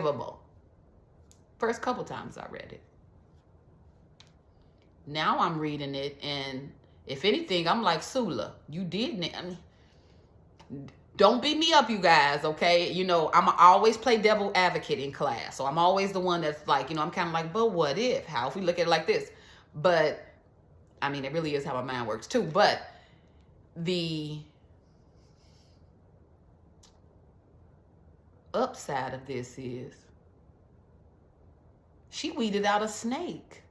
unforgivable. First couple times I read it. Now I'm reading it, and if anything, I'm like, Sula, you did. I mean, don't beat me up, you guys, okay? You know, I'm always play devil advocate in class. So I'm always the one that's like, you know, I'm kind of like, but what if? How if we look at it like this? But, I mean, it really is how my mind works too. But the upside of this is she weeded out a snake.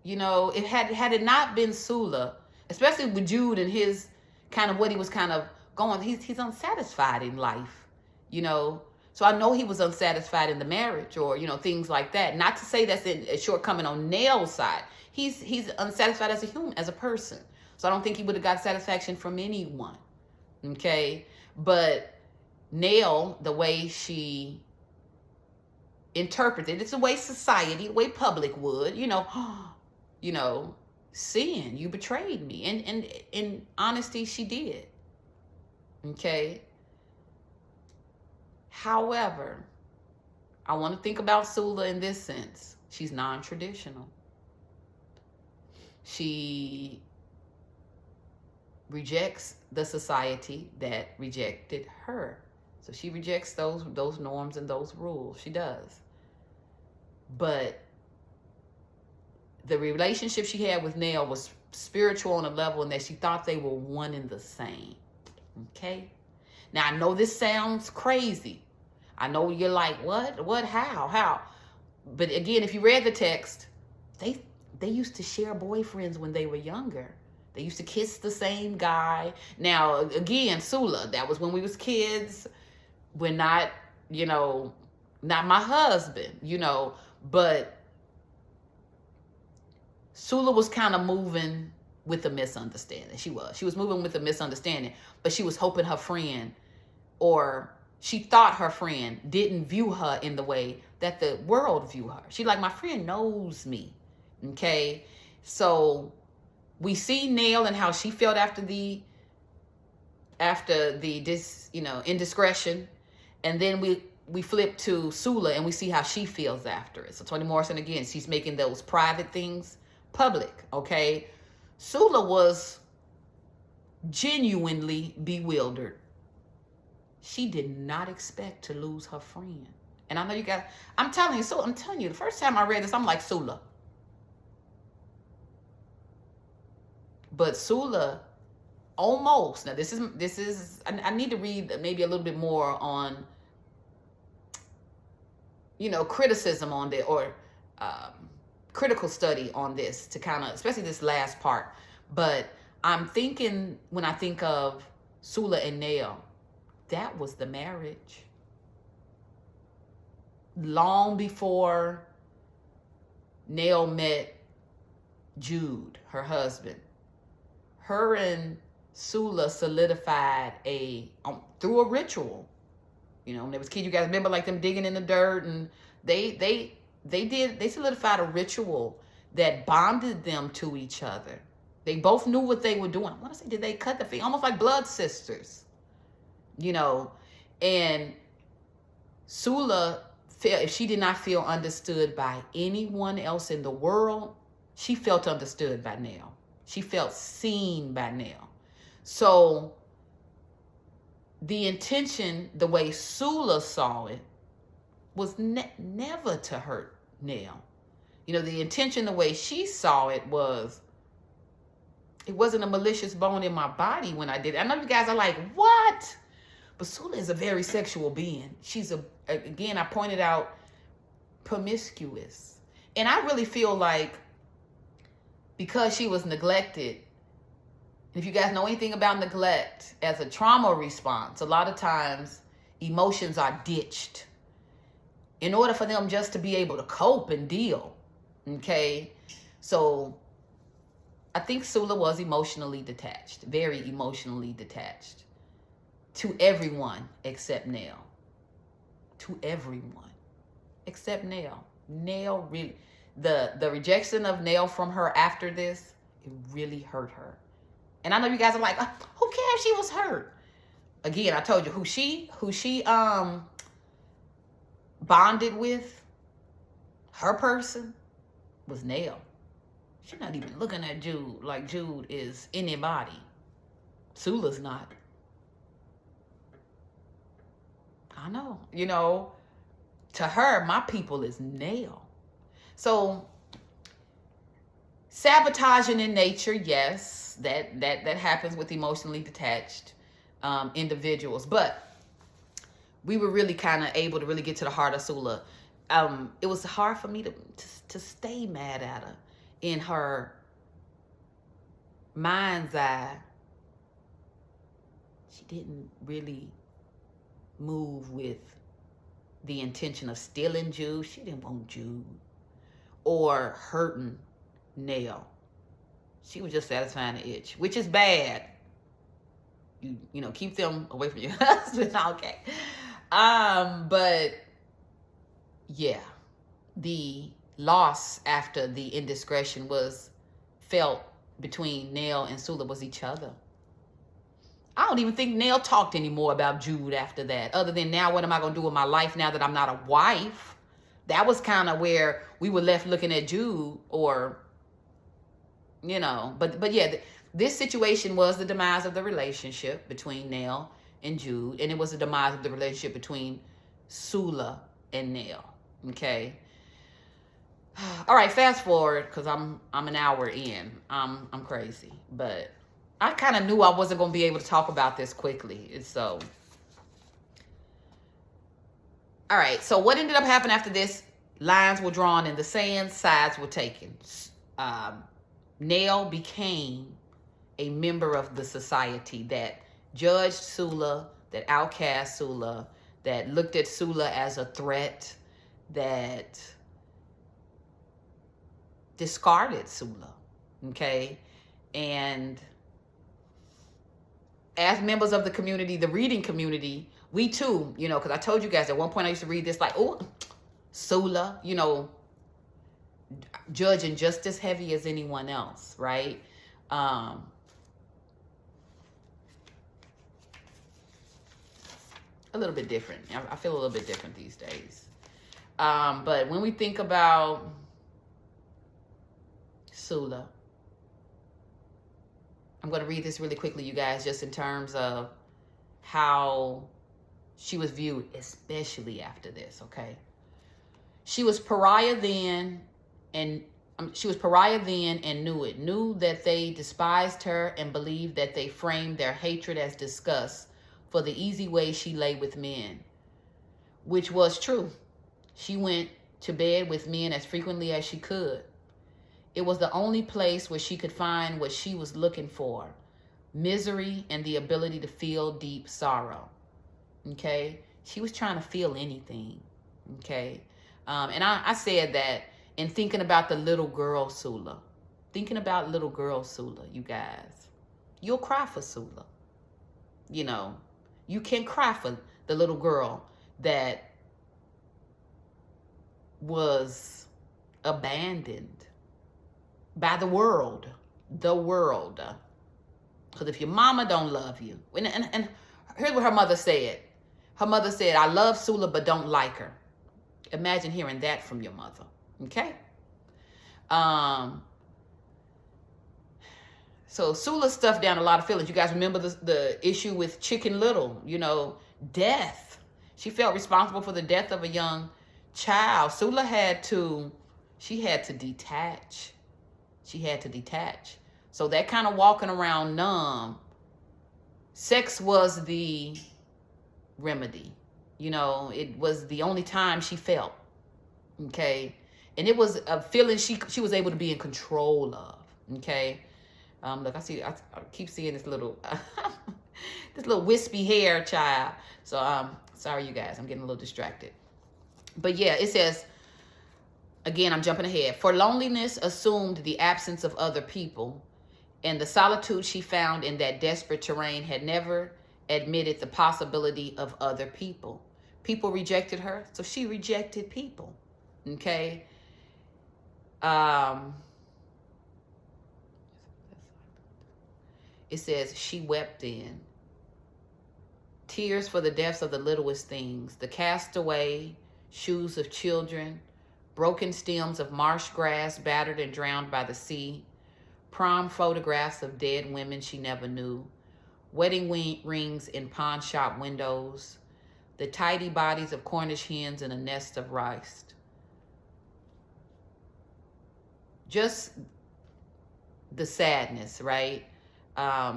You know, had it not been Sula, especially with Jude and his kind of what he was kind of going, he's unsatisfied in life, you know. So I know he was unsatisfied in the marriage, or, you know, things like that. Not to say that's a shortcoming on Nail's side. He's unsatisfied as a human, as a person. So I don't think he would have got satisfaction from anyone. Okay. But Nail, the way she interpreted, it's the way society, the way public would, you know, sin, you betrayed me. And in honesty, she did. Okay. However, I want to think about Sula in this sense. She's non-traditional. She rejects the society that rejected her. So she rejects those norms and those rules. She does. But the relationship she had with Nail was spiritual on a level in that she thought they were one and the same. Okay? Now, I know this sounds crazy. I know you're like, what, how? But again, if you read the text, they used to share boyfriends when they were younger. They used to kiss the same guy. Now, again, Sula, that was when we was kids. We're not, you know, not my husband, you know, but Sula was kind of moving with a misunderstanding. She was moving with a misunderstanding, but she was hoping her friend, or she thought her friend, didn't view her in the way that the world view her. She like, my friend knows me. Okay. So we see Nail and how she felt after the indiscretion. And then we flip to Sula and we see how she feels after it. So Toni Morrison, again, she's making those private things public, okay? Sula was genuinely bewildered. She did not expect to lose her friend. And I know you guys, I'm telling you, the first time I read this, I'm like, Sula. But Sula almost, now this is, I need to read maybe a little bit more on, you know, criticism on it, or critical study on this to kind of, especially this last part. But I'm thinking, when I think of Sula and Nail, that was the marriage. Long before Nail met Jude, her husband, her and Sula solidified through a ritual. You know, when they was kids, you guys remember like them digging in the dirt, and they solidified a ritual that bonded them to each other. They both knew what they were doing. I want to say, did they cut the finger? Almost like blood sisters, you know. And Sula felt, if she did not feel understood by anyone else in the world, she felt understood by Nail. She felt seen by Nail. So the intention, the way Sula saw it, was never to hurt Nail. You know, the intention, the way she saw it was, it wasn't a malicious bone in my body when I did it. I know you guys are like, what? But Sula is a very sexual being. She's, again, I pointed out, promiscuous. And I really feel like, because she was neglected, if you guys know anything about neglect as a trauma response, a lot of times emotions are ditched in order for them just to be able to cope and deal. Okay? So I think Sula was emotionally detached, very emotionally detached to everyone except Nail. To everyone except Nail. Nail really, the rejection of Nail from her after this, it really hurt her. And I know you guys are like, oh, who cares? She was hurt. Again, I told you who she bonded with, her person, was Nell. She's not even looking at Jude like Jude is anybody. Sula's not. I know. You know, to her, my people is Nell. So, sabotaging in nature, yes, that happens with emotionally detached individuals. But we were really kind of able to really get to the heart of Sula. It was hard for me to stay mad at her. In her mind's eye, she didn't really move with the intention of stealing Jude. She didn't want Jude or hurting Nell. She was just satisfying the itch, which is bad. You know, keep them away from your husband. Okay. But yeah, the loss after the indiscretion was felt between Nell and Sula was each other. I don't even think Nell talked anymore about Jude after that, other than, now what am I going to do with my life now that I'm not a wife? That was kind of where we were left looking at Jude, or, you know, but yeah, this situation was the demise of the relationship between Nell and Jude, and it was the demise of the relationship between Sula and Nell. Okay. All right, fast forward, because I'm an hour in. I'm crazy, but I kind of knew I wasn't going to be able to talk about this quickly. And so, all right, so what ended up happening after this? Lines were drawn in the sand, sides were taken. Nell became a member of the society that judged Sula, that outcast Sula, that looked at Sula as a threat, that discarded Sula, okay? And as members of the community, the reading community, we too, you know, because I told you guys at one point I used to read this like, oh, Sula, you know, judging just as heavy as anyone else, right? A little bit different. I feel a little bit different these days. But when we think about Sula, I'm going to read this really quickly, you guys, just in terms of how she was viewed, especially after this, okay? She was pariah then, and knew it. Knew that they despised her and believed that they framed their hatred as disgust for the easy way she lay with men, which was true. She went to bed with men as frequently as she could. It was the only place where she could find what she was looking for: misery and the ability to feel deep sorrow. Okay? She was trying to feel anything. Okay? And I said that in thinking about the little girl Sula. Thinking about little girl Sula, you guys. You'll cry for Sula. You know, you can cry for the little girl that was abandoned by the world. Because if your mama don't love you, and here's what her mother said. Her mother said, I love Sula, but don't like her. Imagine hearing that from your mother. Okay? So Sula stuffed down a lot of feelings. You guys remember the issue with Chicken Little, you know, death. She felt responsible for the death of a young child. Sula had to detach. She had to detach. So that kind of walking around numb, sex was the remedy. You know, it was the only time she felt. Okay? And it was a feeling she was able to be in control of. Okay? Look, I keep seeing this little this little wispy hair child. So sorry you guys, I'm getting a little distracted. But yeah, it says, again, I'm jumping ahead. For loneliness assumed the absence of other people, and the solitude she found in that desperate terrain had never admitted the possibility of other people. People rejected her, so she rejected people. Okay? It says, she wept in tears for the deaths of the littlest things, the castaway shoes of children, broken stems of marsh grass battered and drowned by the sea, prom photographs of dead women she never knew, wedding rings in pawn shop windows, the tidy bodies of Cornish hens in a nest of rice. Just the sadness, right?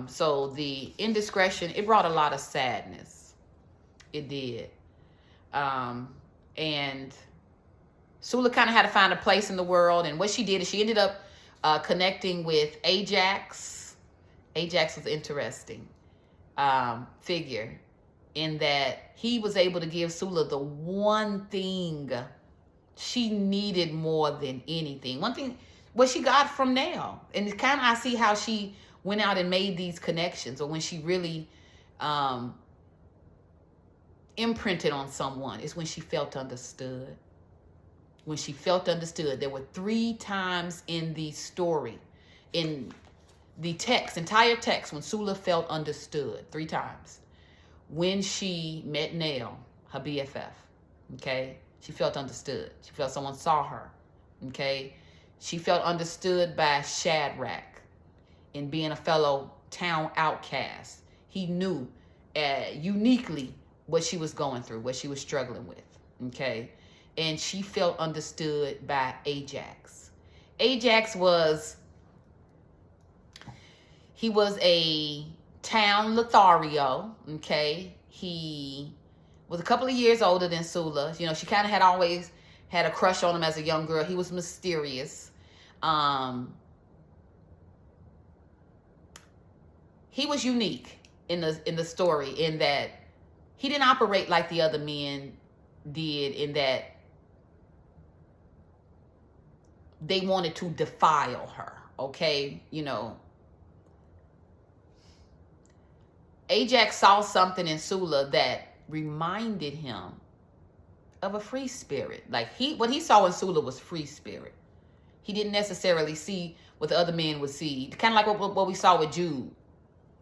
So the indiscretion, it brought a lot of sadness. It did. And Sula kind of had to find a place in the world. And what she did is she ended up connecting with Ajax. Ajax was an interesting figure in that he was able to give Sula the one thing she needed more than anything. One thing, what she got from Nell. And it's kind of, I see how she went out and made these connections, or when she really imprinted on someone, is when she felt understood. When she felt understood. There were 3 times in the story, in the text, entire text, when Sula felt understood. 3 times. When she met Nell, her BFF, okay? She felt understood. She felt someone saw her, okay? She felt understood by Shadrach in being a fellow town outcast. He knew uniquely what she was going through, what she was struggling with, okay? And she felt understood by Ajax. Ajax was, he was a town Lothario, okay? He was a couple of years older than Sula. You know, she kind of had always had a crush on him as a young girl. He was mysterious. He was unique in the story in that he didn't operate like the other men did, in that they wanted to defile her, okay? You know, Ajax saw something in Sula that reminded him of a free spirit. Like what he saw in Sula was free spirit. He didn't necessarily see what the other men would see. Kind of like what we saw with Jude.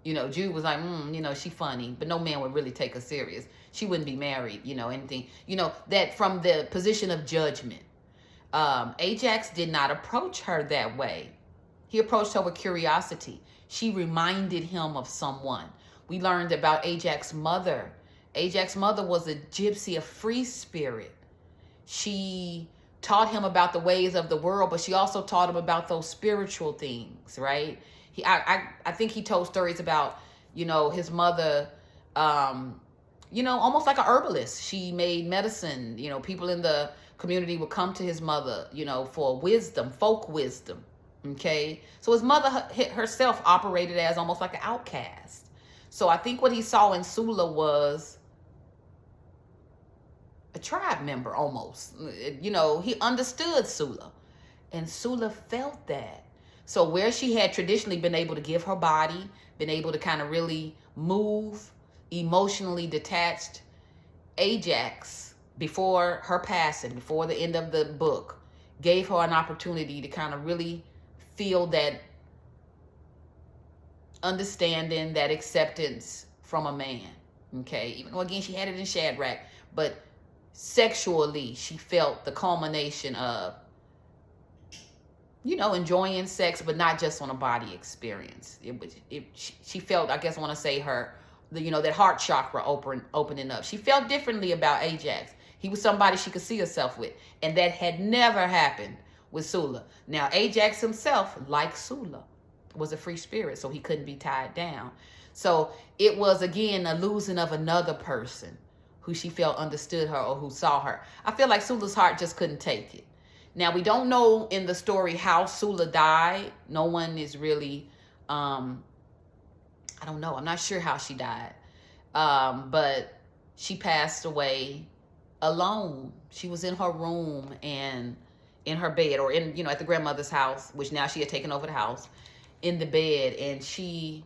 You know, Jude was like, you know, she funny, but no man would really take her serious. She wouldn't be married, you know, anything. You know, that from the position of judgment. Ajax did not approach her that way. He approached her with curiosity. She reminded him of someone. We learned about Ajax's mother. Ajax's mother was a gypsy, a free spirit. She taught him about the ways of the world, but she also taught him about those spiritual things, right? I think he told stories about, you know, his mother, you know, almost like a herbalist. She made medicine. You know, people in the community would come to his mother, you know, for wisdom, folk wisdom, okay? So his mother herself operated as almost like an outcast. So I think what he saw in Sula was a tribe member almost. You know, he understood Sula, and Sula felt that. So where she had traditionally been able to give her body, been able to kind of really move, emotionally detached, Ajax, before her passing, before the end of the book, gave her an opportunity to kind of really feel that understanding, that acceptance from a man, okay? Even though, again, she had it in Shadrach, but sexually, she felt the culmination of, you know, enjoying sex, but not just on a body experience. She felt, I guess I want to say you know, that heart chakra opening up. She felt differently about Ajax. He was somebody she could see herself with, and that had never happened with Sula. Now, Ajax himself, like Sula, was a free spirit, so he couldn't be tied down. So it was, again, a losing of another person who she felt understood her or who saw her. I feel like Sula's heart just couldn't take it. Now, we don't know in the story how Sula died. No one is really, I don't know. I'm not sure how she died. But she passed away alone. She was in her room and in her bed, or in, you know, at the grandmother's house, which now she had taken over the house, in the bed, and she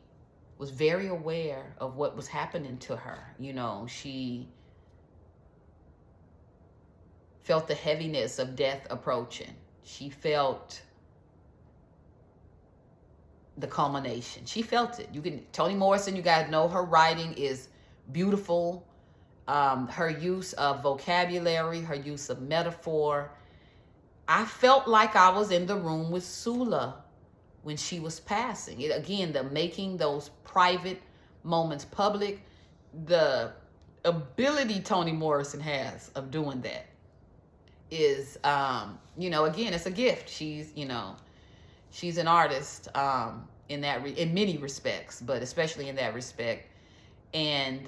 was very aware of what was happening to her. You know, she felt the heaviness of death approaching. She felt the culmination. She felt it. Toni Morrison, you guys know her writing is beautiful. her use of vocabulary, her use of metaphor. I felt like I was in the room with Sula when she was passing. Again, the making those private moments public, the ability Toni Morrison has of doing that is, again, it's a gift. She's an artist in many respects, but especially in that respect. And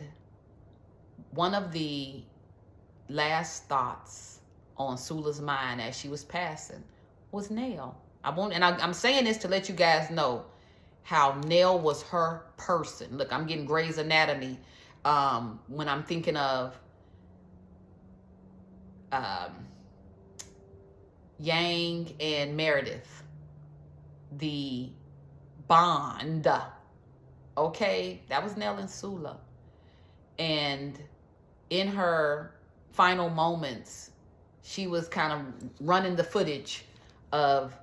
one of the last thoughts on Sula's mind as she was passing was Nell. I'm saying this to let you guys know how Nell was her person. Look, I'm getting Grey's Anatomy when I'm thinking of Yang and Meredith, the bond. Okay, that was Nell and Sula. And in her final moments, she was kind of running the footage of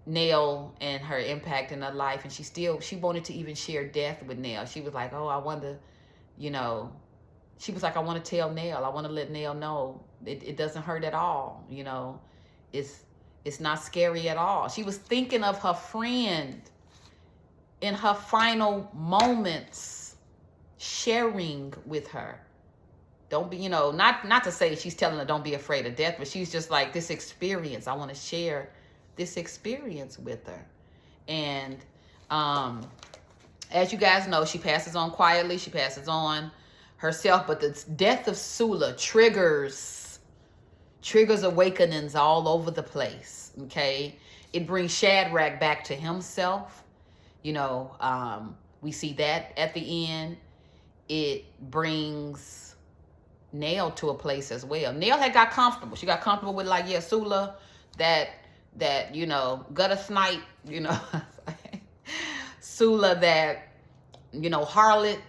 Nell and her impact in her life. And she wanted to even share death with Nell. She was like, oh, I wonder, she was like, I want to tell Nell. I want to let Nell know it doesn't hurt at all. It's not scary at all. She was thinking of her friend in her final moments, sharing with her. Don't be, not to say she's telling her don't be afraid of death, but she's just like, this experience, I want to share this experience with her. And as you guys know, she passes on quietly. She passes on herself, but the death of Sula triggers awakenings all over the place. Okay, it brings Shadrach back to himself. We see that at the end. It brings Nell to a place as well. Nell had got comfortable. She got comfortable with Sula, that gutter snipe, Sula, that harlot,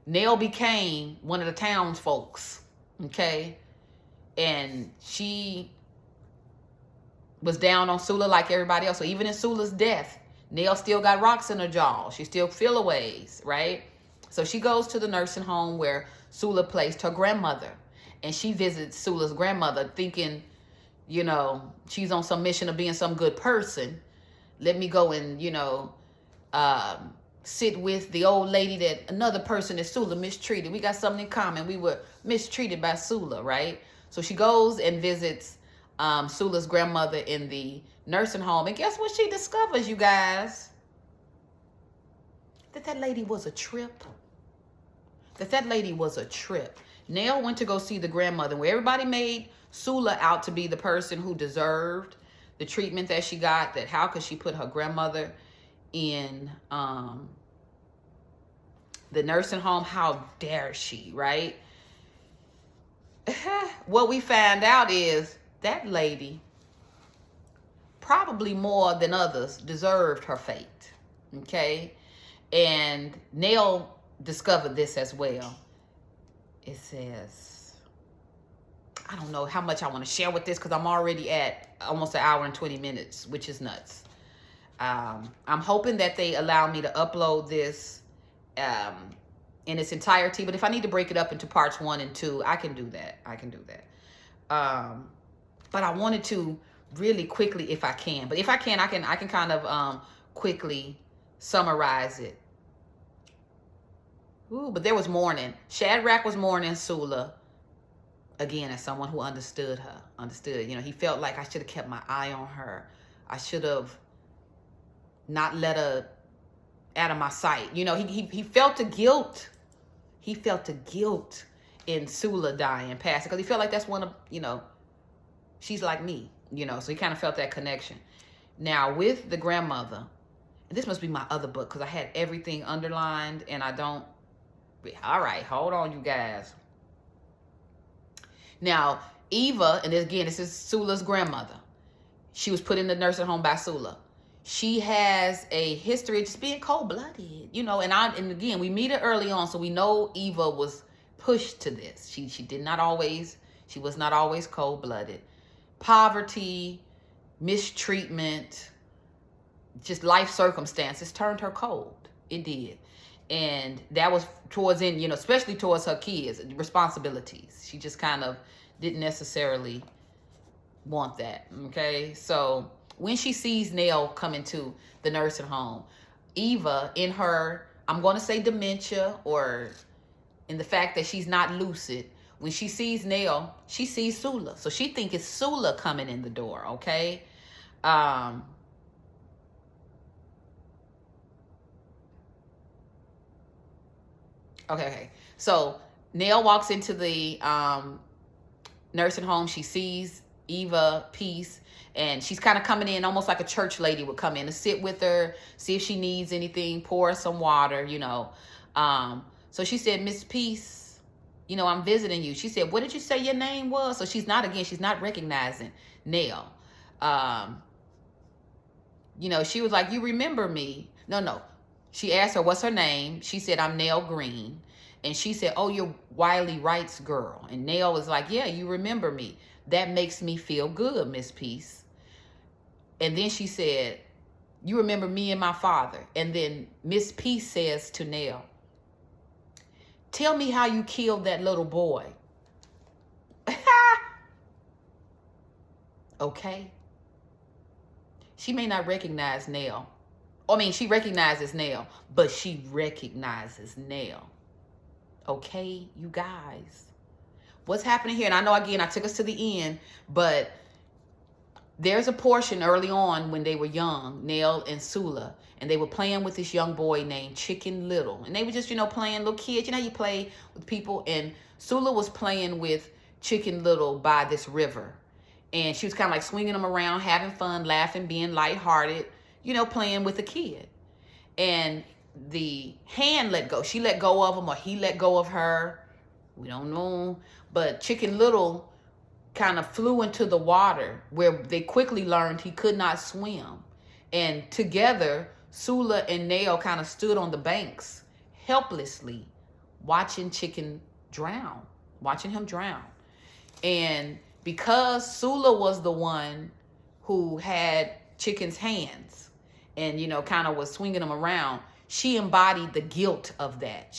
Nell became one of the townsfolks. Okay, and she was down on Sula like everybody else. So even in Sula's death, Nell still got rocks in her jaw. She still feel-aways, right? So she goes to the nursing home where Sula placed her grandmother. And she visits Sula's grandmother thinking, she's on some mission of being some good person. Let me go and, sit with the old lady that another person that Sula mistreated. We got something in common. We were mistreated by Sula, right? So she goes and visits Sula's grandmother in the nursing home. And guess what she discovers, you guys? That lady was a trip. That lady was a trip. Nell went to go see the grandmother, where everybody made Sula out to be the person who deserved the treatment that she got, that how could she put her grandmother in the nursing home? How dare she, right? What we found out is that lady, probably more than others, deserved her fate. Okay? And Nell discovered this as well. It says, I don't know how much I want to share with this because I'm already at almost an hour and 20 minutes, which is nuts. I'm hoping that they allow me to upload this in its entirety. But if I need to break it up into parts 1 and 2, I can do that. But I wanted to really quickly, if I can. But if I can, I can kind of quickly summarize it. Ooh, but there was mourning. Shadrach was mourning Sula. Again, as someone who understood her. He felt like I should have kept my eye on her. I should have not let her out of my sight. He felt the guilt. He felt the guilt in Sula dying, passing, because he felt like that's one of, she's like me, so he kind of felt that connection. Now, with the grandmother, and this must be my other book, because I had everything underlined, and I don't, all right, hold on, you guys. Now, Eva, and again, this is Sula's grandmother. She was put in the nursing home by Sula. She has a history of just being cold-blooded, and again, we meet her early on, so we know Eva was pushed to this. She was not always cold-blooded. Poverty, mistreatment, just life circumstances turned her cold. It did. And that was towards in, you know, especially towards her kids, responsibilities. She just kind of didn't necessarily want that. Okay. So when she sees Nell come into the nursing home, Eva, in her, I'm going to say dementia, or in the fact that she's not lucid, when she sees Nell, she sees Sula. So she thinks it's Sula coming in the door. Okay. Okay. So Nell walks into the nursing home. She sees Eva Peace, and she's kind of coming in almost like a church lady would come in to sit with her, see if she needs anything, pour her some water, you know. So she said, Miss Peace, you know, I'm visiting you. She said, what did you say your name was? So she's not recognizing Nell. You know, she was like, you remember me? No. She asked her, what's her name? She said, I'm Nell Green. And she said, oh, you're Wiley Wright's girl. And Nell was like, yeah, you remember me. That makes me feel good, Miss Peace. And then she said, you remember me and my father. And then Miss Peace says to Nell, tell me how you killed that little boy. Okay. She may not recognize Nell. I mean, she recognizes Nell, but she recognizes Nell. Okay, you guys. What's happening here? And I know, again, I took us to the end, but there's a portion early on when they were young, Nell and Sula, and they were playing with this young boy named Chicken Little. And they were just, you know, playing, little kids. You know how you play with people? And Sula was playing with Chicken Little by this river. And she was kind of like swinging him around, having fun, laughing, being lighthearted, you know, playing with the kid. And the hand let go. She let go of him, or he let go of her. We don't know. But Chicken Little kind of flew into the water, where they quickly learned he could not swim. And together, Sula and Nell kind of stood on the banks, helplessly watching Chicken drown, watching him drown. And because Sula was the one who had Chicken's hands and, you know, kind of was swinging him around, she embodied the guilt of that.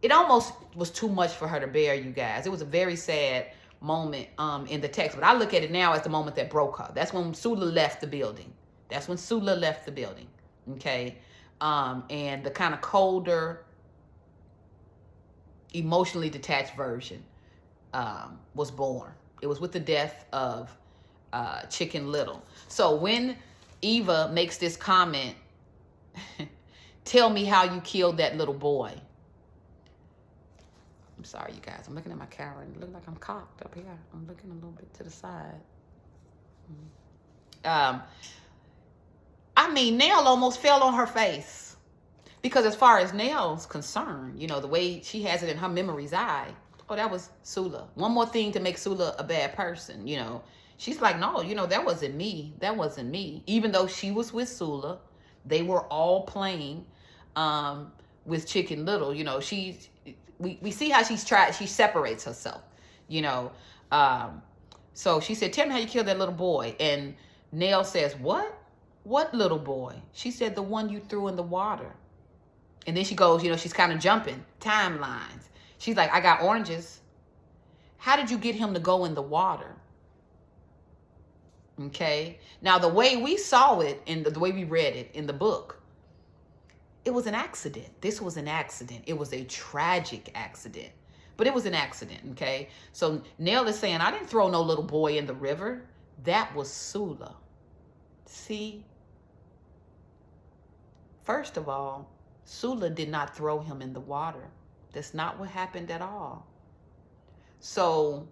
It almost was too much for her to bear, you guys. It was a very sad moment in the text. But I look at it now as the moment that broke her. That's when Sula left the building. Okay? And the kind of colder, emotionally detached version was born. It was with the death of Chicken Little. So when Eva makes this comment, tell me how you killed that little boy. I'm sorry, you guys. I'm looking at my camera and it looks like I'm cocked up here. I'm looking a little bit to the side. I mean, Nell almost fell on her face. Because as far as Nell's concerned, you know, the way she has it in her memory's eye, oh, that was Sula. One more thing to make Sula a bad person, you know. She's like, no, you know, that wasn't me. That wasn't me. Even though she was with Sula, they were all playing with Chicken Little. You know, we see how she separates herself, you know. So she said, tell me how you killed that little boy. And Nell says, what? What little boy? She said, the one you threw in the water. And then she goes, you know, she's kind of jumping timelines. She's like, I got oranges. How did you get him to go in the water? Okay. Now, the way we saw it and the way we read it in the book, it was an accident. This was an accident. It was a tragic accident, but it was an accident. Okay. So Nell is saying, I didn't throw no little boy in the river. That was Sula. See? First of all, Sula did not throw him in the water. That's not what happened at all. So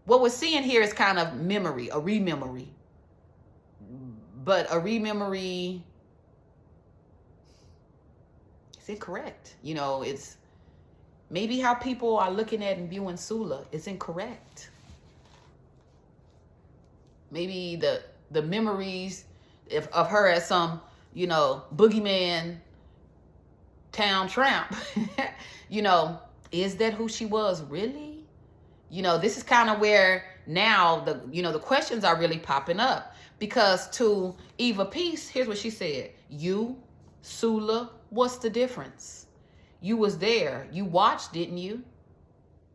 what we're seeing here is kind of memory, a rememory. But a rememory is incorrect. You know, it's maybe how people are looking at and viewing Sula is incorrect. Maybe the memories of her as some, you know, boogeyman town tramp, you know, is that who she was really? You know, this is kind of where now the questions are really popping up, Because to Eva Peace, here's what she said. You, Sula, what's the difference? You was there. You watched, didn't you?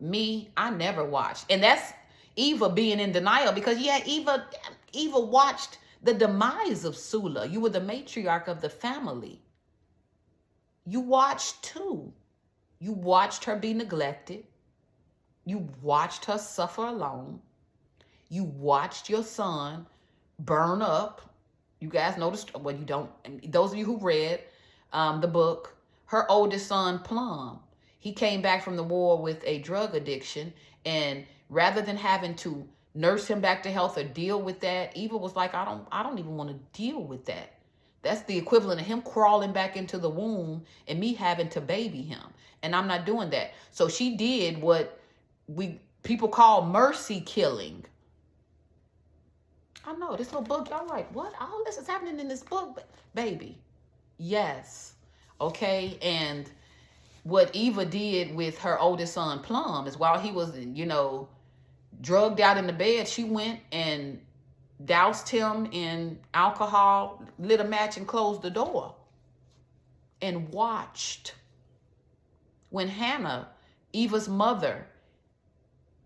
Me, I never watched. And that's Eva being in denial because, yeah, Eva watched the demise of Sula. You were the matriarch of the family. You watched too. You watched her be neglected. You watched her suffer alone. You watched your son burn up. You guys noticed, well, you don't, those of you who read the book, her oldest son, Plum, he came back from the war with a drug addiction, and rather than having to nurse him back to health or deal with that, Eva was like, I don't even want to deal with that. That's the equivalent of him crawling back into the womb and me having to baby him. And I'm not doing that. So she did what people call mercy killing. I know, this little book, y'all like, what? All this is happening in this book, baby. Yes. Okay. And what Eva did with her oldest son, Plum, is while he was, drugged out in the bed, she went and doused him in alcohol, lit a match, and closed the door. And watched. When Hannah, Eva's mother,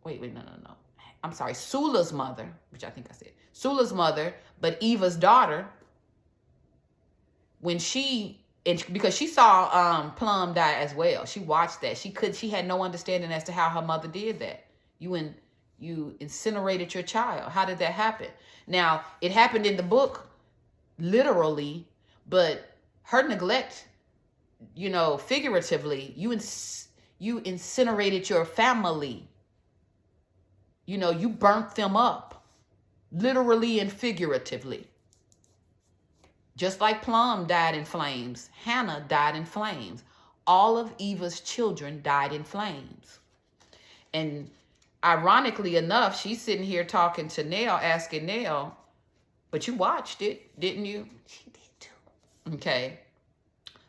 no. I'm sorry, Sula's mother, which I think I said. Sula's mother, but Eva's daughter, because she saw Plum die as well. She watched that. She had no understanding as to how her mother did that. You incinerated your child. How did that happen? Now, it happened in the book, literally, but her neglect, figuratively, you incinerated your family. You burnt them up, literally and figuratively. Just like Plum died in flames, Hannah died in flames. All of Eva's children died in flames. And ironically enough, she's sitting here talking to Nell, asking Nell, but you watched it, didn't you? She did too. Okay.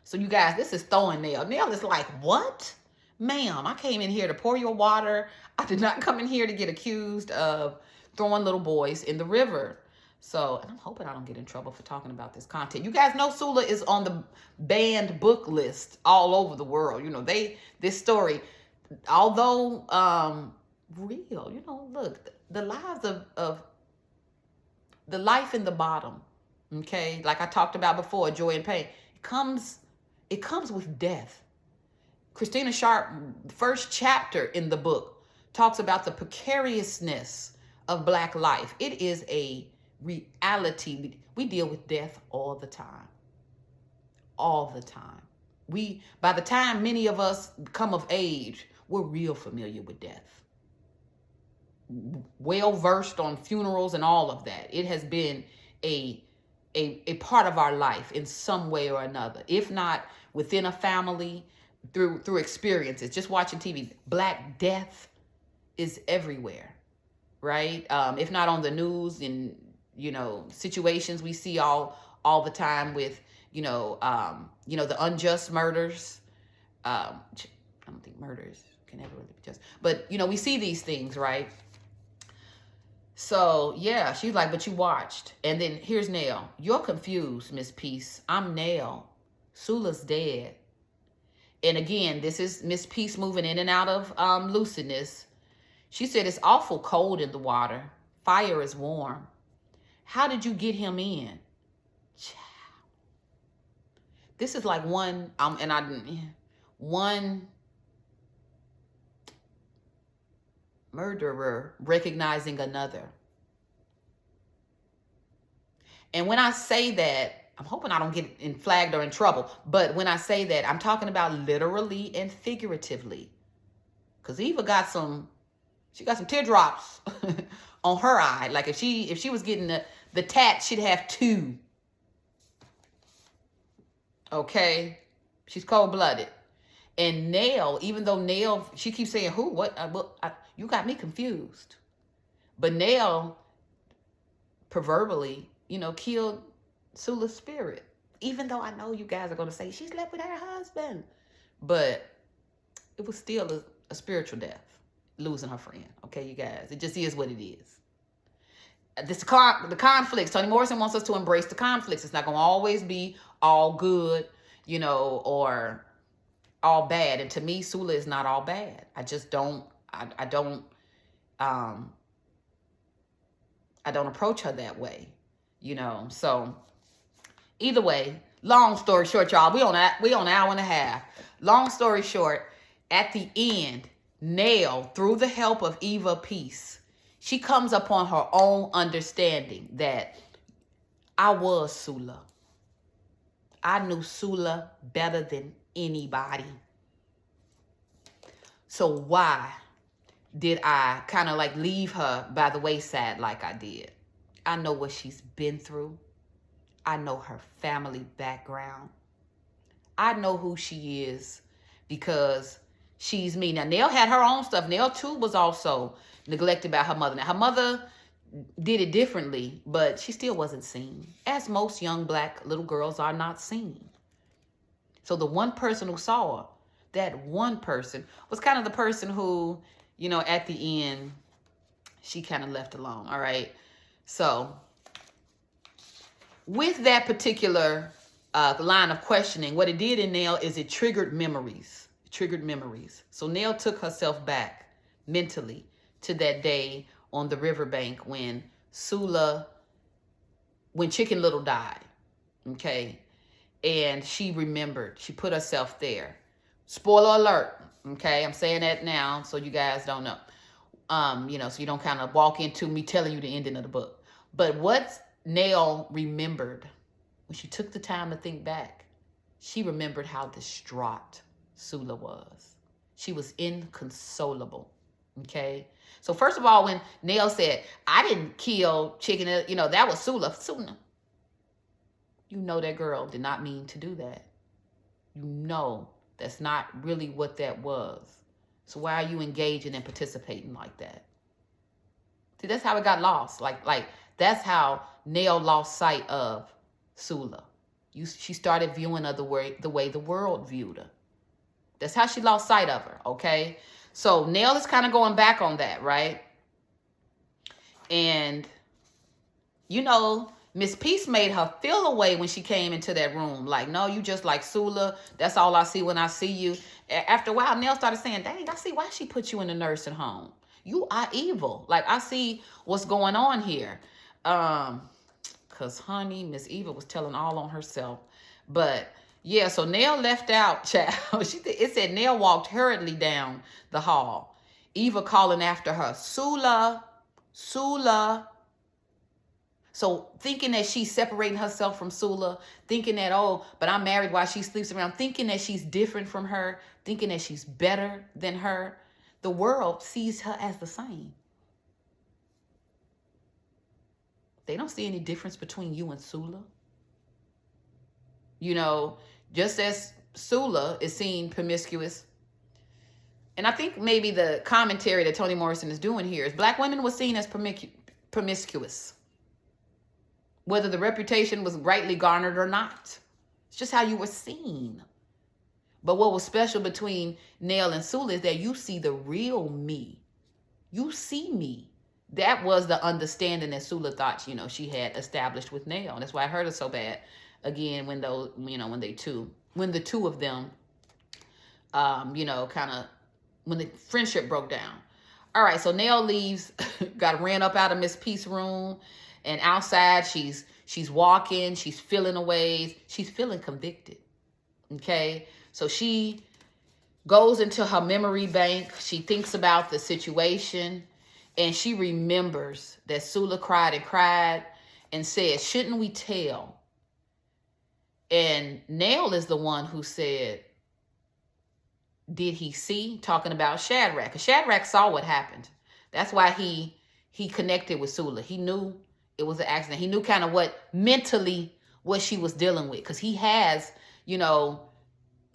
So you guys, this is throwing Nell. Nell is like, what? Ma'am, I came in here to pour your water. I did not come in here to get accused of throwing little boys in the river. So, and I'm hoping I don't get in trouble for talking about this content. You guys know Sula is on the banned book list all over the world. This story, although real, look, the lives of the life in the bottom, okay? Like I talked about before, joy and pain, it comes with death. Christina Sharp, first chapter in the book, talks about the precariousness of Black life. It is a reality. We deal with death all the time. All the time. By the time many of us come of age, we're real familiar with death. Well versed on funerals and all of that. It has been a part of our life in some way or another. If not within a family, through experiences, just watching TV. Black death is everywhere, right? If not on the news, in situations we see all the time with the unjust murders. I don't think murders can ever really be just, but we see these things, right? So yeah, she's like, but you watched. And then here's Nell. You're confused, Miss Peace. I'm Nell. Sula's dead. And again, this is Miss Peace moving in and out of lucidness. She said, it's awful cold in the water. Fire is warm. How did you get him in? This is like one murderer recognizing another. And when I say that, I'm hoping I don't get flagged or in trouble. But when I say that, I'm talking about literally and figuratively. Because Eva got some teardrops on her eye. Like if she was getting the tat, she'd have two. Okay? She's cold-blooded. And Nell, even though Nell, she keeps saying, who? What? You got me confused. But Nell, proverbially, killed Sula's spirit. Even though I know you guys are going to say she slept with her husband. But it was still a spiritual death, losing her friend. Okay, you guys? It just is what it is. the conflicts. Toni Morrison wants us to embrace the conflicts. It's not going to always be all good, or all bad. And to me, Sula is not all bad. I just don't, I don't approach her that way, So either way, long story short, y'all, we on an hour and a half. Long story short, at the end, Nell, through the help of Eva Peace, she comes upon her own understanding that I was Sula. I knew Sula better than anybody. So why did I kind of like leave her by the wayside like I did? I know what she's been through. I know her family background. I know who she is because she's me. Now, Nell had her own stuff. Nell, too, was also neglected by her mother. Now, her mother did it differently, but she still wasn't seen, as most young black little girls are not seen. So the one person who saw her, that one person, was kind of the person who, at the end, she kind of left alone, all right? So with that particular line of questioning, what it did in Nell is it triggered memories. So Nell took herself back mentally to that day on the riverbank when Chicken Little died, okay? And she remembered. She put herself there. Spoiler alert, okay? I'm saying that now so you guys don't know. So you don't kind of walk into me telling you the ending of the book. But what Nell remembered, when she took the time to think back, she remembered how distraught Sula was. She was inconsolable, okay? So first of all, when Nell said, I didn't kill Chicken, that was Sula. Sula, that girl did not mean to do that. That's not really what that was. So why are you engaging and participating like that? See, that's how it got lost. Like that's how Nell lost sight of Sula. She started viewing her the way the world viewed her. That's how she lost sight of her, okay? So Nell is kind of going back on that, right? And, Miss Peace made her feel away when she came into that room. Like, no, you just like Sula. That's all I see when I see you. After a while, Nell started saying, dang, I see why she put you in the nursing home. You are evil. Like, I see what's going on here. Because, honey, Miss Eva was telling all on herself. But, yeah, so Nell left out, child. It said Nell walked hurriedly down the hall. Eva calling after her, Sula, Sula. So thinking that she's separating herself from Sula, thinking that, but I'm married while she sleeps around, thinking that she's different from her, thinking that she's better than her, the world sees her as the same. They don't see any difference between you and Sula. Just as Sula is seen promiscuous. And I think maybe the commentary that Toni Morrison is doing here is black women were seen as promiscuous. Whether the reputation was rightly garnered or not. It's just how you were seen. But what was special between Nell and Sula is that you see the real me. You see me. That was the understanding that Sula thought, she had established with Nell. And that's why I hurt her so bad. Again, when the two of them, when the friendship broke down. All right, so Nell leaves, got ran up out of Miss Peace's room. And outside, she's walking, she's feeling away, she's feeling convicted, okay? So she goes into her memory bank, she thinks about the situation, and she remembers that Sula cried and said, shouldn't we tell? And Nell is the one who said, did he see? Talking about Shadrach. Because Shadrach saw what happened. That's why he connected with Sula. He knew it was an accident. He knew kind of what she was dealing with. Because he has,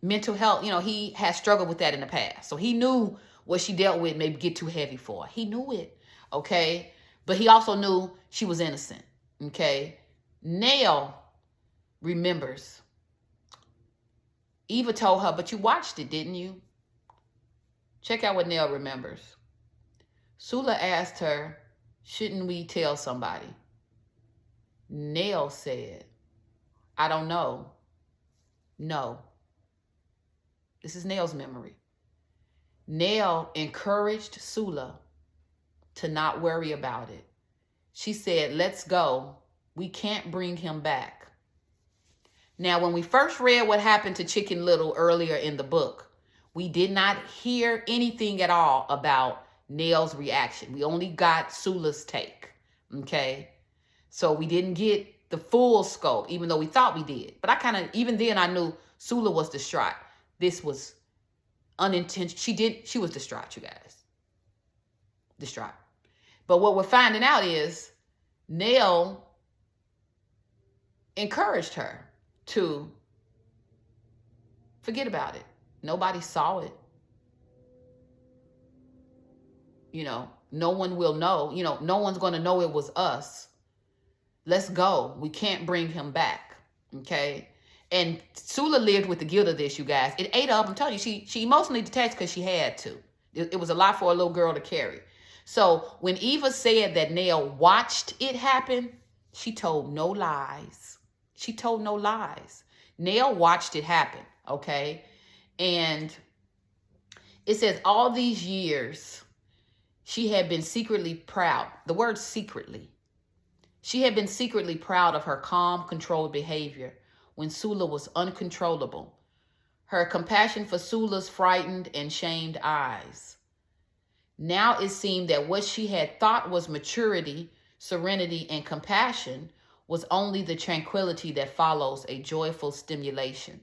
mental health. He has struggled with that in the past. So he knew what she dealt with maybe get too heavy for her. He knew it, okay? But he also knew she was innocent, okay? Nell remembers. Eva told her, but you watched it, didn't you? Check out what Nell remembers. Sula asked her, Shouldn't we tell somebody? Nell said, I don't know. No. This is Nell's memory. Nell encouraged Sula to not worry about it. She said, let's go. We can't bring him back. Now, when we first read what happened to Chicken Little earlier in the book, we did not hear anything at all about Nell's reaction. We only got Sula's take, okay? So we didn't get the full scope, even though we thought we did. But even then I knew Sula was distraught. This was unintentional. She was distraught, you guys. Distraught. But what we're finding out is Nell encouraged her to forget about it. Nobody saw it. No one will know. No one's going to know it was us. Let's go. We can't bring him back. Okay? And Sula lived with the guilt of this, you guys. It ate up. I'm telling you, she emotionally detached because she had to. It was a lot for a little girl to carry. So when Eva said that Nell watched it happen, she told no lies. She told no lies. Nell watched it happen, okay? And it says all these years, she had been secretly proud. The word secretly. She had been secretly proud of her calm, controlled behavior when Sula was uncontrollable. Her compassion for Sula's frightened and shamed eyes. Now it seemed that what she had thought was maturity, serenity, and compassion was only the tranquility that follows a joyful stimulation.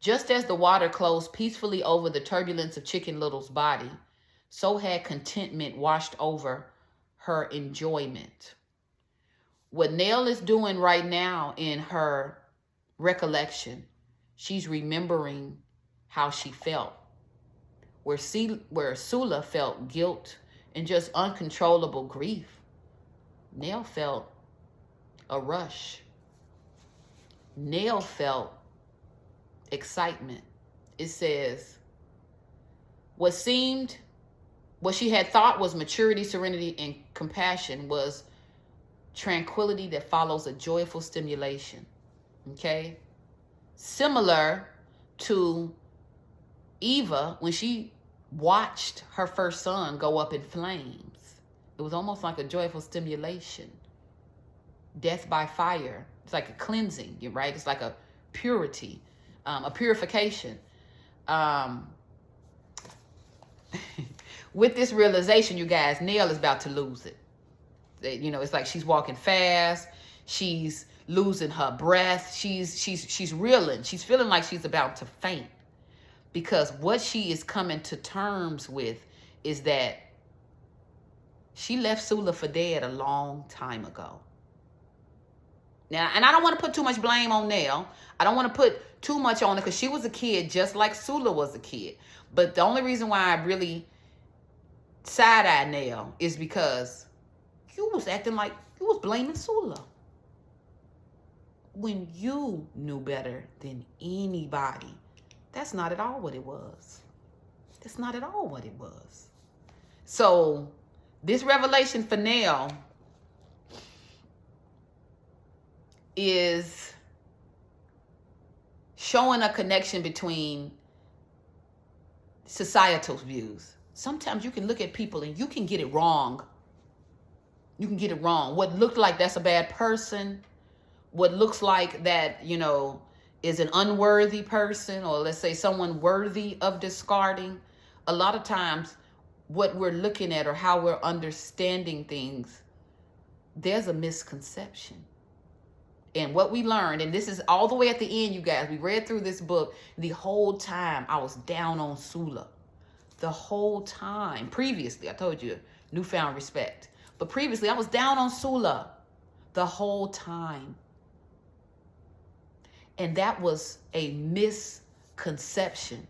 Just as the water closed peacefully over the turbulence of Chicken Little's body, so had contentment washed over her enjoyment. What Nell is doing right now in her recollection, she's remembering how she felt. Where Sula felt guilt and just uncontrollable grief, Nell felt a rush. Nell felt excitement. It says, what she had thought was maturity, serenity, and compassion was tranquility that follows a joyful stimulation. Okay? Similar to Eva, when she watched her first son go up in flames, it was almost like a joyful stimulation. Death by fire. It's like a cleansing, right? It's like a purity, a purification. With this realization, you guys, Nell is about to lose it. It's like she's walking fast. She's losing her breath. She's reeling. She's feeling like she's about to faint. Because what she is coming to terms with is that she left Sula for dead a long time ago. Now, and I don't want to put too much blame on Nell. I don't want to put too much on her because she was a kid just like Sula was a kid. But the only reason why I really side-eye Nell is because you was acting like you was blaming Sula when you knew better than anybody. That's not at all what it was. That's not at all what it was. So this revelation for Nell is showing a connection between societal views. Sometimes you can look at people and you can get it wrong. You can get it wrong. What looked like that's a bad person, what looks like that, is an unworthy person, or let's say someone worthy of discarding. A lot of times what we're looking at or how we're understanding things, there's a misconception. And what we learned, and this is all the way at the end, you guys, we read through this book, the whole time I was down on Sula. The whole time. Previously, I told you, newfound respect. But previously, I was down on Sula the whole time. And that was a misconception.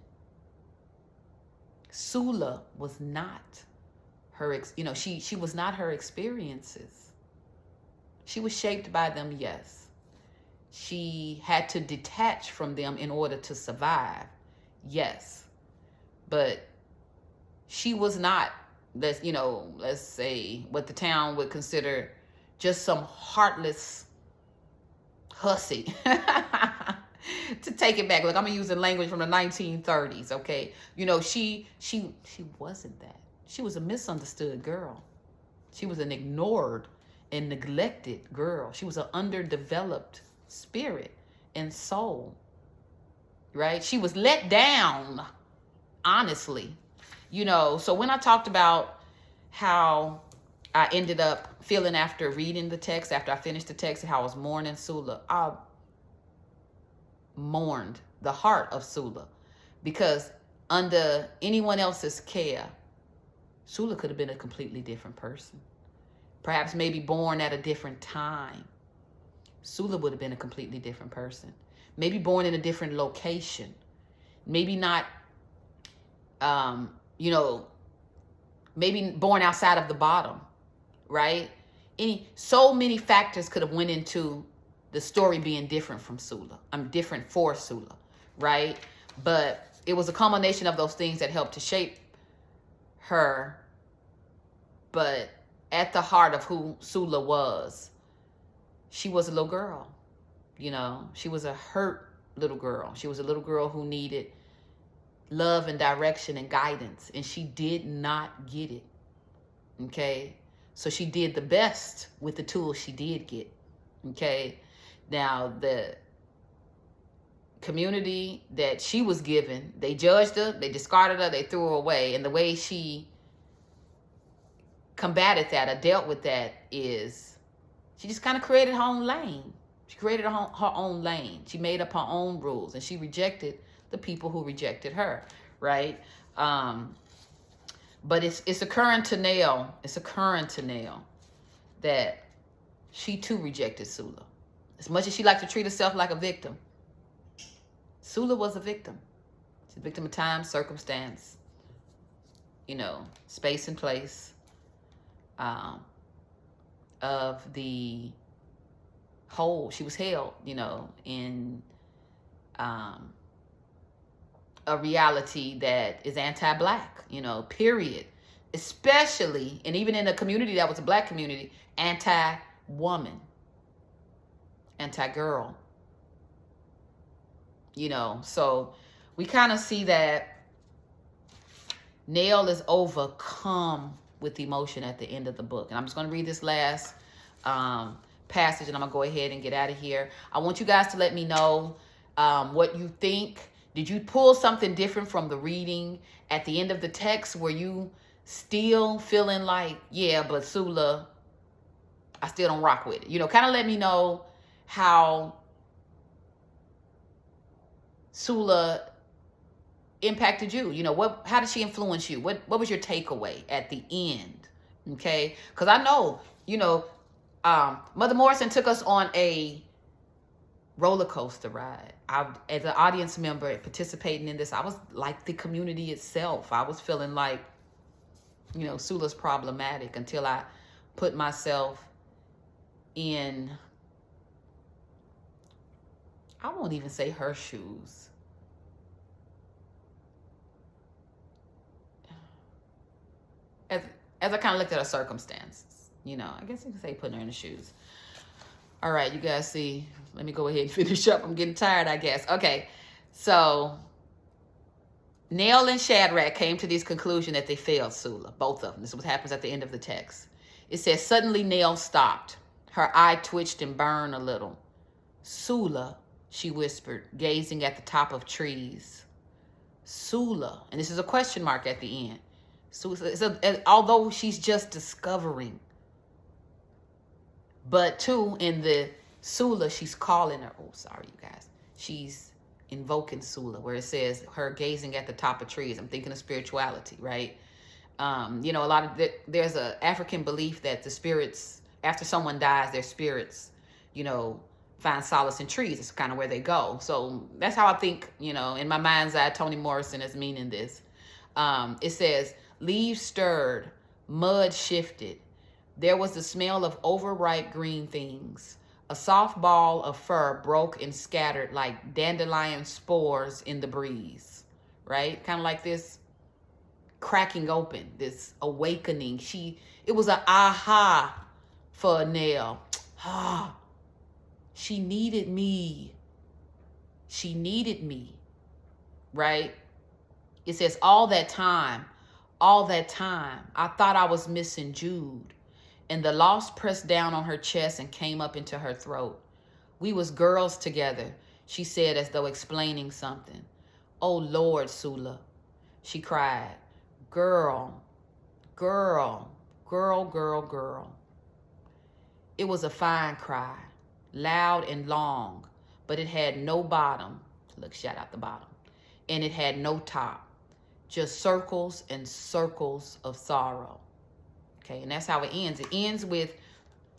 Sula was not her, she was not her experiences. She was shaped by them, yes. She had to detach from them in order to survive, yes. But she was not let's say what the town would consider just some heartless hussy. To take it back, like I'm using language from the 1930s, okay? She wasn't that. She was a misunderstood girl. She was an ignored and neglected girl. She was an underdeveloped spirit and soul, right? She was let down, honestly. So when I talked about how I ended up feeling after reading the text, after I finished the text, and how I was mourning Sula, I mourned the heart of Sula, because under anyone else's care, Sula could have been a completely different person. Perhaps maybe born at a different time. Sula would have been a completely different person. Maybe born in a different location. Maybe not, maybe born outside of the bottom, right? So many factors could have went into the story being different from Sula. I'm different for Sula, right? But it was a culmination of those things that helped to shape her. But at the heart of who Sula was, she was a little girl. She was a hurt little girl. She was a little girl who needed love and direction and guidance, and she did not get it. Okay? So she did the best with the tools she did get. Okay? Now, the community that she was given, they judged her, they discarded her, they threw her away. And the way she combated that or dealt with that is she just kind of created her own lane. She created her own lane. She made up her own rules, and she rejected the people who rejected her, right? But it's occurring to Nail. It's occurring to Nail that she too rejected Sula. As much as she liked to treat herself like a victim, Sula was a victim. She's a victim of time, circumstance, space and place, of the whole. She was held, in a reality that is anti-black, period. Especially, and even in a community that was a black community, anti-woman, anti-girl. So we kind of see that Nail is overcome with emotion at the end of the book. And I'm just going to read this last passage, and I'm going to go ahead and get out of here. I want you guys to let me know what you think. Did you pull something different from the reading at the end of the text? Were you still feeling like, yeah, but Sula, I still don't rock with it? Kind of let me know how Sula impacted you. How did she influence you? What was your takeaway at the end? Okay? Because I know, Mother Morrison took us on a roller coaster ride. As an audience member participating in this, I was like the community itself. I was feeling like, Sula's problematic until I put myself in, I won't even say her shoes. As I kind of looked at her circumstances, I guess you could say putting her in the shoes. All right, you guys see, let me go ahead and finish up. I'm getting tired, I guess. Okay, so Nail and Shadrach came to this conclusion that they failed Sula, both of them. This is what happens at the end of the text. It says, suddenly Nail stopped. Her eye twitched and burned a little. Sula, she whispered, gazing at the top of trees. Sula, and this is a question mark at the end. So although she's just discovering, but too in the Sula, she's calling her. Oh, sorry, you guys. She's invoking Sula, where it says her gazing at the top of trees. I'm thinking of spirituality, right? A lot of there's a African belief that the spirits, after someone dies, their spirits, find solace in trees. It's kind of where they go. So that's how I think, in my mind's eye, Toni Morrison is meaning this. It says, leaves stirred, mud shifted. There was the smell of overripe green things. A soft ball of fur broke and scattered like dandelion spores in the breeze, right? Kind of like this cracking open, this awakening. It was an aha for Nell. Ah, she needed me. She needed me, right? It says, all that time, I thought I was missing Jude. And the loss pressed down on her chest and came up into her throat. We was girls together, she said as though explaining something. Oh, Lord, Sula, she cried. Girl, girl, girl, girl, girl. It was a fine cry, loud and long, but it had no bottom. Look, shout out the bottom. And it had no top, just circles and circles of sorrow. Okay, and that's how it ends. It ends with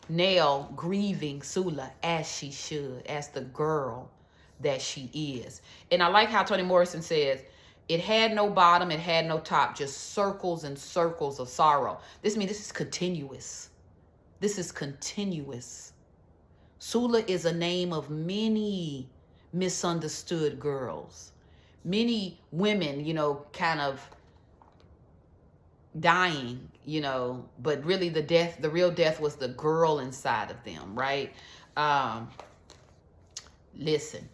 Nell grieving Sula as she should, as the girl that she is. And I like how Toni Morrison says, it had no bottom, it had no top, just circles and circles of sorrow. This means this is continuous. This is continuous. Sula is a name of many misunderstood girls. Many women, kind of dying, but really the real death was the girl inside of them, right? Listen,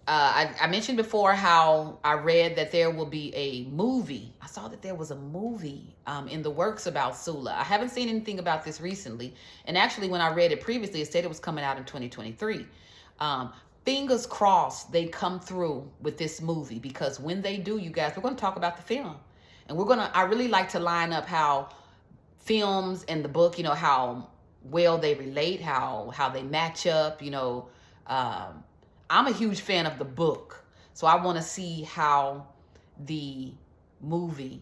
I mentioned before how I read that there will be a movie. I saw that there was a movie in the works about Sula. I haven't seen anything about this recently. And actually, when I read it previously, it said it was coming out in 2023. Fingers crossed they come through with this movie, because when they do, you guys, we're going to talk about the film. And I really like to line up how films and the book, how well they relate, how they match up, I'm a huge fan of the book. So I want to see how the movie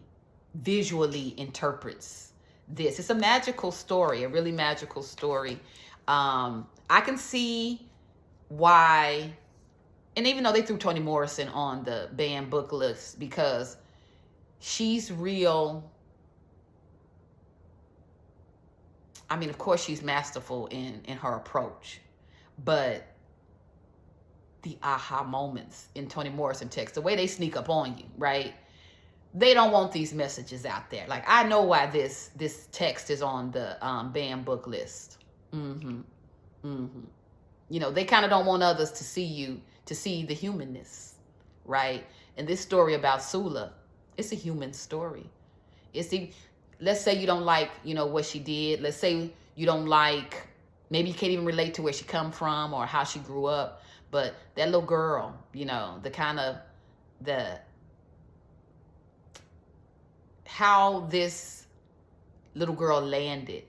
visually interprets this. It's a magical story, a really magical story. I can see why, and even though they threw Toni Morrison on the banned book list, because she's real. I mean, of course, she's masterful in her approach, but the aha moments in Toni Morrison text, the way they sneak up on you, right? They don't want these messages out there. Like, I know why this text is on the banned book list. They kind of don't want others to see the humanness, right? And this story about Sula, it's a human story. Let's say you don't like, what she did. Let's say you don't like, maybe you can't even relate to where she come from or how she grew up. But that little girl, how this little girl landed,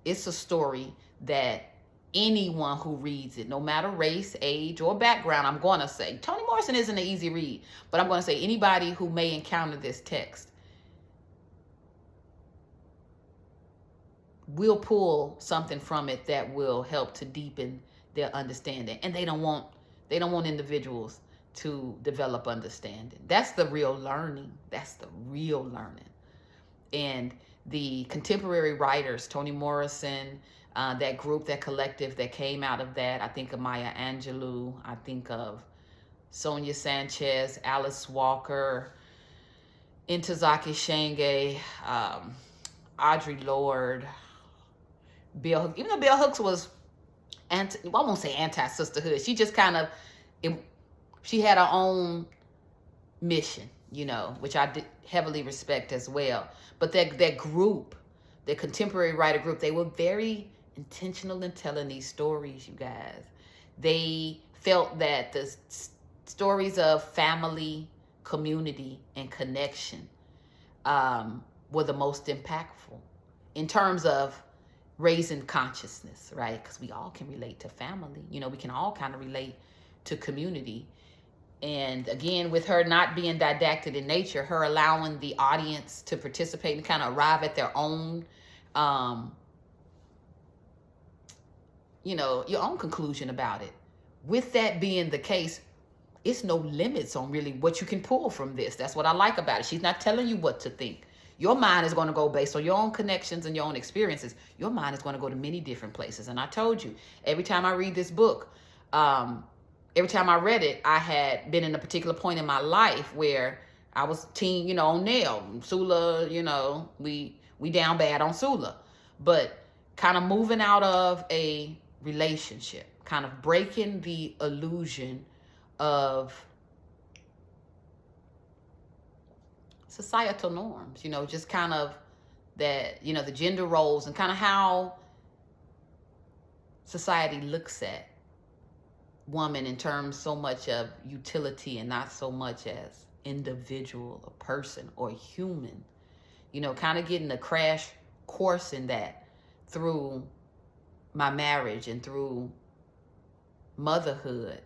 it's a story that anyone who reads it, no matter race, age, or background, I'm going to say, Toni Morrison isn't an easy read, but I'm going to say anybody who may encounter this text will pull something from it that will help to deepen their understanding. And they don't want individuals to develop understanding. That's the real learning. And the contemporary writers, Toni Morrison, that group, that collective that came out of that, I think of Maya Angelou, I think of Sonia Sanchez, Alice Walker, Ntozake Shange, Audre Lorde, even though Bell Hooks was I won't say anti-sisterhood. She just kind of, she had her own mission, which I heavily respect as well. But that group, the contemporary writer group, they were very intentional in telling these stories, you guys. They felt that the stories of family, community, and connection were the most impactful in terms of raising consciousness, right? Because we all can relate to family. We can all kind of relate to community. And again, with her not being didactic in nature, her allowing the audience to participate and kind of arrive at their own, your own conclusion about it. With that being the case, it's no limits on really what you can pull from this. That's what I like about it. She's not telling you what to think. Your mind is going to go based on your own connections and your own experiences. Your mind is going to go to many different places. And I told you, every time I read this book, every time I read it, I had been in a particular point in my life where I was team, on Nell. Sula, we down bad on Sula. But kind of moving out of a relationship, kind of breaking the illusion of societal norms, just kind of that, the gender roles and kind of how society looks at woman in terms so much of utility and not so much as individual, a person or human, kind of getting a crash course in that through my marriage and through motherhood.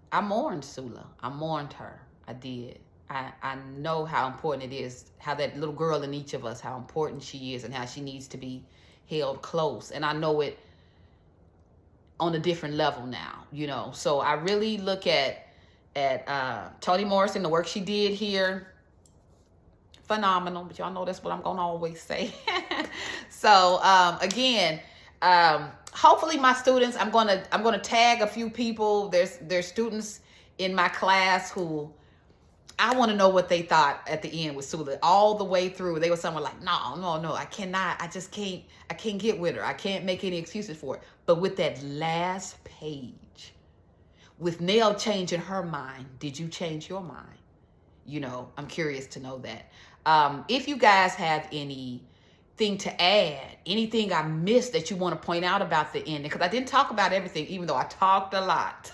I mourned Sula. I mourned her. I did. I know how important it is, how that little girl in each of us, how important she is and how she needs to be held close. And I know it on a different level now, So I really look at Toni Morrison, the work she did here, phenomenal. But y'all know that's what I'm going to always say. So again, hopefully my students, I'm going to tag a few people. There's students in my class who I want to know what they thought at the end with Sula. All the way through, they were somewhere like, no, I cannot. I just can't. I can't get with her. I can't make any excuses for it. But with that last page, with Nell changing her mind, did you change your mind? I'm curious to know that. If you guys have anything to add, anything I missed that you want to point out about the ending, because I didn't talk about everything, even though I talked a lot,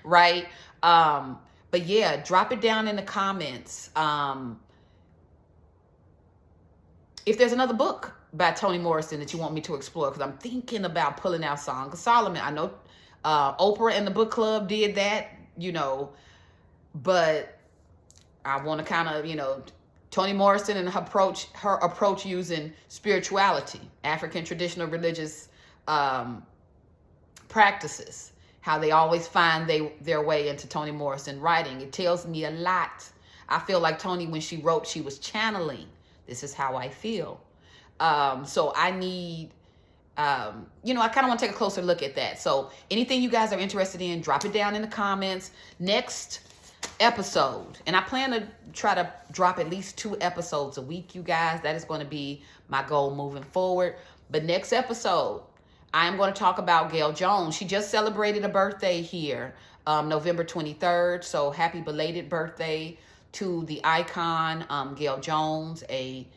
right? But yeah, drop it down in the comments. If there's another book by Toni Morrison that you want me to explore, because I'm thinking about pulling out Song of Solomon. I know Oprah and the book club did that, but I want to kind of, Toni Morrison and her approach using spirituality, African traditional religious practices, how they always find their way into Toni Morrison writing. It tells me a lot. I feel like Toni, when she wrote, she was channeling. This is how I feel. So I need, I kind of want to take a closer look at that. So anything you guys are interested in, drop it down in the comments. Next episode, and I plan to try to drop at least 2 episodes a week, you guys. That is going to be my goal moving forward. But next episode, I am going to talk about Gail Jones. She just celebrated a birthday here, November 23rd. So happy belated birthday to the icon, Gail Jones, a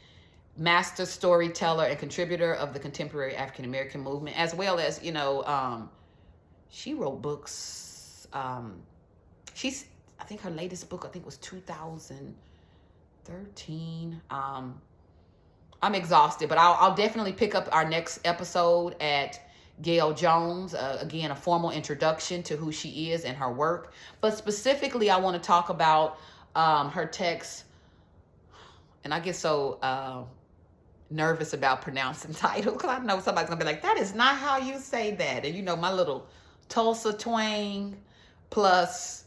master storyteller and contributor of the contemporary African American movement, as well as, she wrote books. I think her latest book, was 2013. I'm exhausted, but I'll definitely pick up our next episode at Gail Jones. Again, a formal introduction to who she is and her work. But specifically, I want to talk about her text. And I get so nervous about pronouncing titles, because I know somebody's going to be like, that is not how you say that. And my little Tulsa twang plus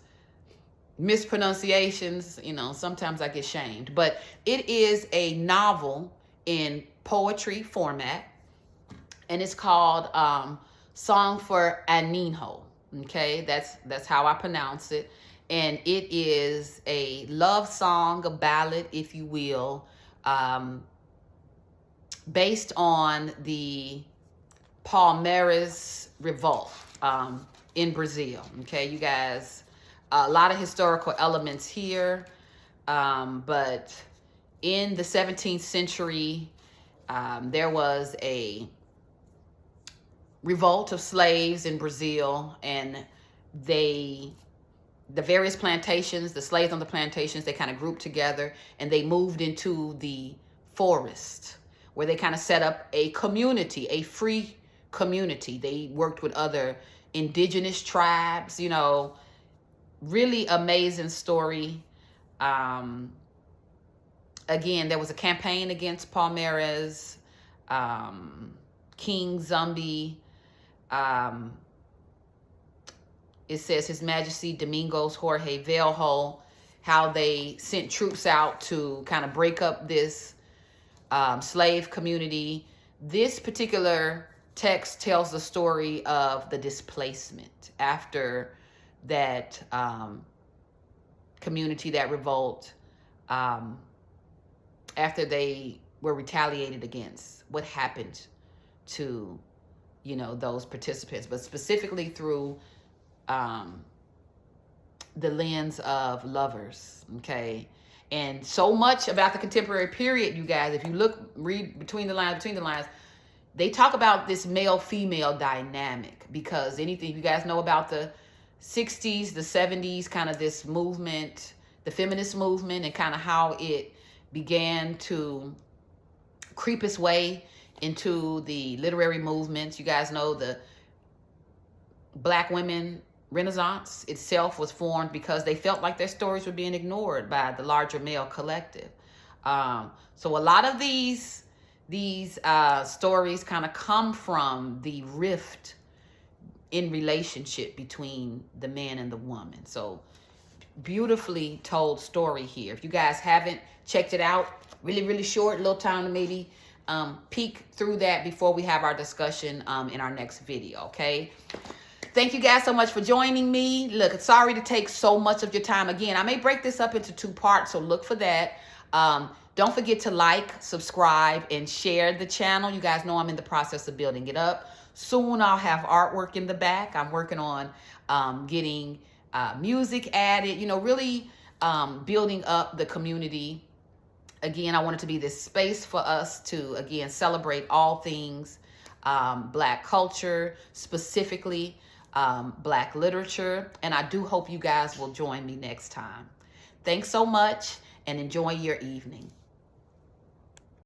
mispronunciations, sometimes I get shamed. But it is a novel in poetry format, and it's called Song for Aninho. Okay, that's how I pronounce it. And it is a love song, a ballad, if you will, based on the Palmeiras revolt in Brazil. Okay, you guys, a lot of historical elements here, but in the 17th century, there was a revolt of slaves in Brazil, and the various plantations, the slaves on the plantations, they kind of grouped together and they moved into the forest, where they kind of set up a community, a free community. They worked with other indigenous tribes, really amazing story. Again, there was a campaign against Palmeiras, King Zumbi. It says His Majesty Domingos Jorge Velho, how they sent troops out to kind of break up this slave community. This particular text tells the story of the displacement after that community, that revolt, after they were retaliated against, what happened to, you know, those participants, but specifically through the lens of lovers, okay? And so much about the contemporary period, you guys, if you read between the lines, they talk about this male-female dynamic, because anything, you guys know about the 60s, the 70s, kind of this movement, the feminist movement, and kind of how it began to creep its way into the literary movements. You guys know the Black women Renaissance itself was formed because they felt like their stories were being ignored by the larger male collective. So a lot of these stories kind of come from the rift in relationship between the man and the woman. So beautifully told story here. If you guys haven't checked it out, really short, little time to maybe peek through that before we have our discussion in our next video, okay? Thank you guys so much for joining me. Look, sorry to take so much of your time. Again, I may break this up into 2 parts, so look for that. Don't forget to like, subscribe, and share the channel. You guys know I'm in the process of building it up. Soon I'll have artwork in the back. I'm working on getting music added, you know, really building up the community. Again, I want it to be this space for us to, again, celebrate all things Black culture, specifically Black literature. And I do hope you guys will join me next time. Thanks so much, and enjoy your evening.